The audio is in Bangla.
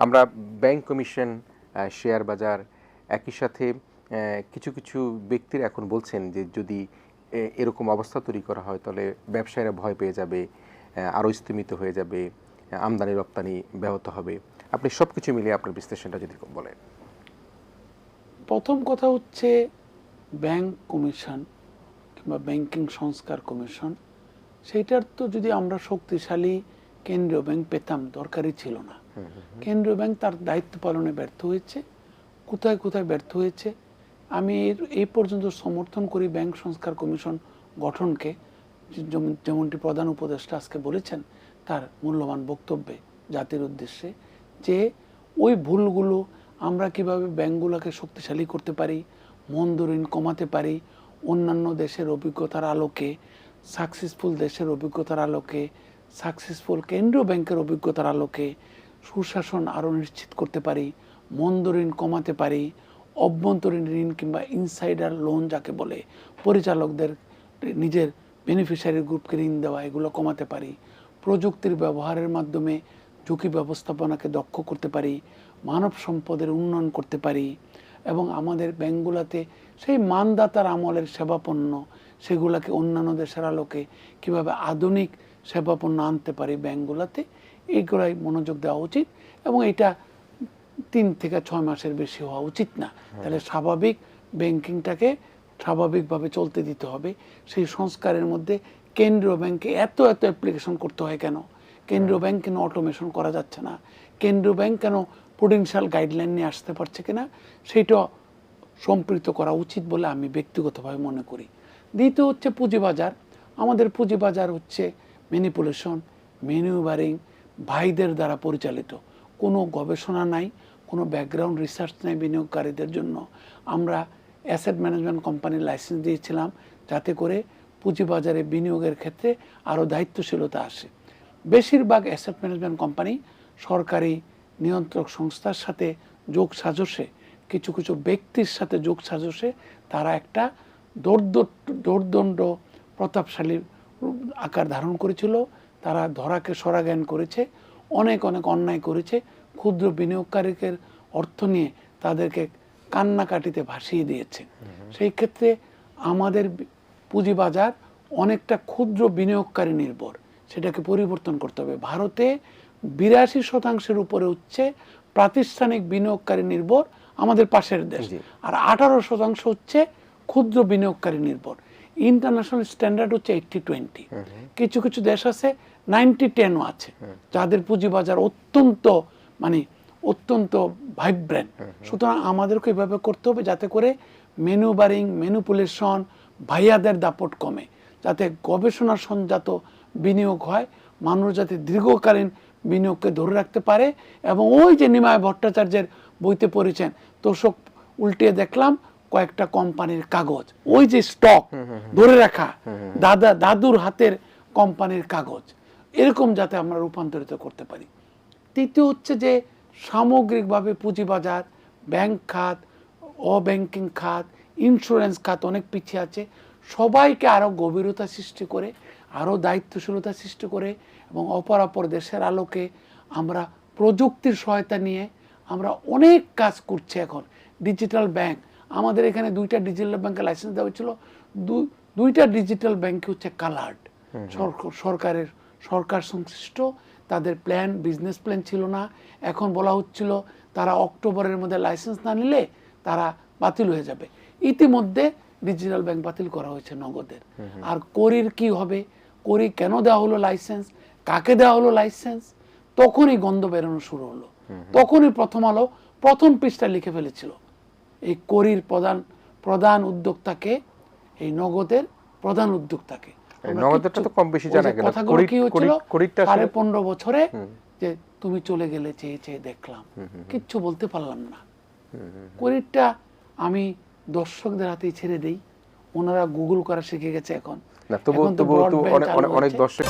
আমরা ব্যাংক কমিশন, শেয়ার বাজার, একই সাথে কিছু কিছু ব্যক্তিরা এখন বলছেন যে যদি এরকম অবস্থা তৈরি করা হয় তাহলে ব্যবসায়ীরা ভয় পেয়ে যাবে, আরও স্তিমিত হয়ে যাবে, আমদানি রপ্তানি ব্যাহত হবে। আপনি সব কিছু মিলিয়ে আপনার বিশ্লেষণটা যদি বলেন। প্রথম কথা হচ্ছে ব্যাংক কমিশন কিংবা ব্যাংকিং সংস্কার কমিশন, সেইটার তো যদি আমরা শক্তিশালী কেন্দ্রীয় ব্যাংক পেতাম, দরকারই ছিল না। কেন্দ্রীয় ব্যাংক তার দায়িত্ব পালনে ব্যর্থ হয়েছে। কোথায় কোথায় ব্যর্থ হয়েছে আমি এই পর্যন্ত সমর্থন করি ব্যাংক সংস্কার কমিশন গঠনকে, যেমনটি প্রধান উপদেষ্টা আজকে বলেছেন তার মূল্যবান বক্তব্যে জাতির উদ্দেশ্যে, যে ওই ভুলগুলো আমরা কিভাবে ব্যাংকগুলোকে শক্তিশালী করতে পারি, মন্দ ঋণ কমাতে পারি, অন্যান্য দেশের অভিজ্ঞতার আলোকে, সাকসেসফুল দেশের অভিজ্ঞতার আলোকে, সাকসেসফুল কেন্দ্রীয় ব্যাংকের অভিজ্ঞতার আলোকে সুশাসন আরও নিশ্চিত করতে পারি, মন্দ ঋণ কমাতে পারি, অভ্যন্তরীণ ঋণ কিংবা ইনসাইডার লোন যাকে বলে পরিচালকদের নিজের বেনিফিশিয়ারি গ্রুপকে ঋণ দেওয়া, এগুলো কমাতে পারি, প্রযুক্তির ব্যবহারের মাধ্যমে ঝুঁকি ব্যবস্থাপনাকে দক্ষ করতে পারি, মানব সম্পদের উন্নয়ন করতে পারি, এবং আমাদের ব্যাংকগুলোতে সেই মানদাতার আমলের সেবাপণ্য সেগুলোকে অন্যান্য দেশের আলোকে কীভাবে আধুনিক সেবাপণ্য আনতে পারি ব্যাংকগুলোতে, এইগুলাই মনোযোগ দেওয়া উচিত। এবং এটা 3 থেকে 6 মাসের বেশি হওয়া উচিত না। তাহলে স্বাভাবিক ব্যাংকিংটাকে স্বাভাবিকভাবে চলতে দিতে হবে। সেই সংস্কারের মধ্যে কেন্দ্রীয় ব্যাংকে এত অ্যাপ্লিকেশন করতে হয় কেন? কেন্দ্রীয় ব্যাংক কেন অটোমেশন করা যাচ্ছে না? কেন্দ্রীয় ব্যাংক কেন প্রুডেন্সিয়াল গাইডলাইন নিয়ে আসতে পারছে কিনা, সেইটা সম্পৃক্ত করা উচিত বলে আমি ব্যক্তিগতভাবে মনে করি। দ্বিতীয় হচ্ছে পুঁজিবাজার। আমাদের পুঁজিবাজার হচ্ছে ম্যানিপুলেশন, ম্যানুভারিং, ভাইদের দ্বারা পরিচালিত। কোনো গবেষণা নাই, কোনো ব্যাকগ্রাউন্ড রিসার্চ নাই বিনিয়োগকারীদের জন্য। আমরা অ্যাসেট ম্যানেজমেন্ট কোম্পানির লাইসেন্স দিয়েছিলাম যাতে করে পুঁজিবাজারে বিনিয়োগের ক্ষেত্রে আরও দায়িত্বশীলতা আসে। বেশিরভাগ অ্যাসেট ম্যানেজমেন্ট কোম্পানি সরকারি নিয়ন্ত্রক সংস্থার সাথে যোগ সাজসে, কিছু কিছু ব্যক্তির সাথে যোগ সাজসে তারা একটা দোর্দণ্ড প্রতাপশালী আকার ধারণ করেছিল। তারা ধরাকে সরা জ্ঞান করেছে, অনেক অনেক অন্যায় করেছে, ক্ষুদ্র বিনিয়োগকারীদের অর্থ নিয়ে তাদেরকে কান্নাকাটিতে ভাসিয়ে দিয়েছে। সেই ক্ষেত্রে আমাদের পুঁজিবাজার অনেকটা ক্ষুদ্র বিনিয়োগকারী নির্ভর, সেটাকে পরিবর্তন করতে হবে। ভারতে 82% উপরে হচ্ছে প্রাতিষ্ঠানিক বিনিয়োগকারী নির্ভর, আমাদের পাশের দেশ, আর 18% হচ্ছে ক্ষুদ্র বিনিয়োগকারী নির্ভর। ইন্টারন্যাশনাল স্ট্যান্ডার্ড হচ্ছে 80-20। কিছু কিছু দেশ আছে 90-10ও আছে, যাদের পুঁজিবাজার অত্যন্ত ভাইব্রেন্ট। সুতরাং আমাদেরকে এভাবে করতে হবে যাতে করে ম্যানিপুলেশন, ভাইয়াদের দাপট কমে, যাতে গবেষণা সঞ্জাত বিনিয়োগ হয়, মানুষ যাতে দীর্ঘকালীন বিনিয়োগকে ধরে রাখতে পারে। এবং ওই যে নিমাই ভট্টাচার্যের বইতে পড়েছেন, তোষক উল্টিয়ে দেখলাম কয়েকটা কোম্পানির কাগজ, ওই যে স্টক ধরে রাখা দাদুর হাতের কোম্পানির কাগজ, এরকম যাতে আমরা রূপান্তরিত করতে পারি। তৃতীয় হচ্ছে যে সামগ্রিকভাবে পুঁজিবাজার, ব্যাংক খাত, অব্যাংকিং খাত, ইন্স্যুরেন্স খাত অনেক পিছিয়ে আছে। সবাইকে আরও গভীরতা সৃষ্টি করে, আরও দায়িত্বশীলতা সৃষ্টি করে, এবং অপরাপর দেশের আলোকে আমরা প্রযুক্তির সহায়তা নিয়ে আমরা অনেক কাজ করছি। এখন ডিজিটাল ব্যাংক, আমাদের এখানে 2টা ডিজিটাল ব্যাংকের লাইসেন্স দেওয়া হয়েছিল, 2টা ডিজিটাল ব্যাংক হচ্ছে কালার্ড, সরকার সংশ্লিষ্ট, তাদের প্ল্যান, বিজনেস প্ল্যান ছিল না। এখন বলা হচ্ছিল তারা অক্টোবরের মধ্যে লাইসেন্স না নিলে তারা বাতিল হয়ে যাবে। ইতিমধ্যে ডিজিটাল ব্যাংক বাতিল করা হয়েছে নগদের। আর করির কি হবে, করি কেন দেওয়া হলো লাইসেন্স, কাকে দেওয়া হলো লাইসেন্স, তখনই গন্ধ বেরোনো শুরু হলো। তখনই প্রথম আলো প্রথম পৃষ্ঠা লিখে ফেলেছিল এই করির প্রধান উদ্যোক্তাকে, এই নগদের প্রধান উদ্যোক্তাকে। কথাগুলো কি হচ্ছিল 15.5 বছরে, যে তুমি চলে গেলে চেয়ে চেয়ে দেখলাম, কিচ্ছু বলতে পারলাম না। করিরটা আমি দর্শকদের হাতেই ছেড়ে দেই, ওনারা গুগল করা শিখে গেছে এখন। অনেক দর্শক